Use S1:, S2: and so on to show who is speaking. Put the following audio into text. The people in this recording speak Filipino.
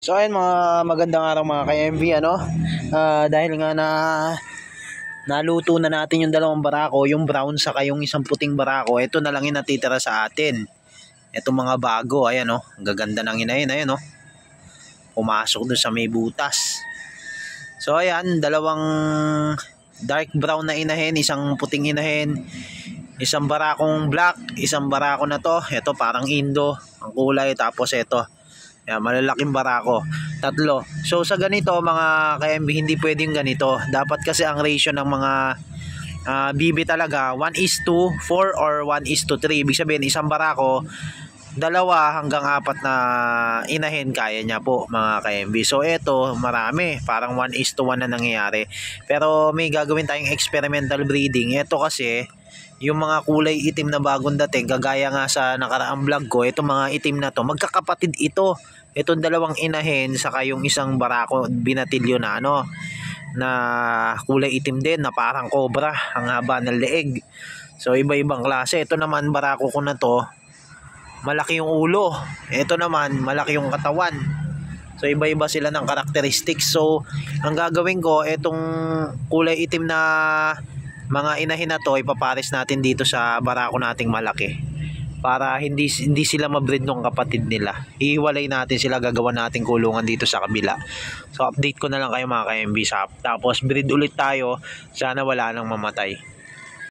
S1: So ayun, mga magandang araw mga ka-MV, ano. Dahil nga naluto na natin yung dalawang barako, yung brown saka yung isang puting barako. Ito na lang yung natitira sa atin. Ito mga bago, ayan oh. Ang gaganda ng inahin, ayan oh. Pumasok dun sa may butas. So ayan, dalawang dark brown na inahin, isang puting inahin, isang barakong black, isang barako na to. Ito parang Indo ang kulay, tapos ito. Yan, malalaking barako. Tatlo. So sa ganito mga ka-MB, hindi pwedeng ganito. Dapat kasi ang ratio ng mga bibi talaga 1:4 or 1:3. Ibig sabihin isang barako, 2 hanggang 4 na inahin kaya niya po mga ka-MB. So ito marami, parang 1:1 na nangyayari. Pero may gagawin tayong experimental breeding. Ito kasi yung mga kulay itim na bagong dating, kagaya nga sa nakaraang vlog ko, itong mga itim na to, magkakapatid ito. Itong dalawang inahin saka yung isang barako binatilyo na na kulay itim din, na parang cobra, ang haba ng leeg. So iba-ibang klase. Ito naman barako ko na to, malaki yung ulo. Ito naman malaki yung katawan. So iba-iba sila ng characteristics. So ang gagawin ko, itong kulay itim na mga inahin na to, ipapares natin dito sa barako nating malaki para hindi sila mabreed ng kapatid nila. Ihiwalay natin sila, gagawa natin kulungan dito sa kabila. So update ko na lang kayo mga ka-MB. Tapos breed ulit tayo, sana wala nang mamatay.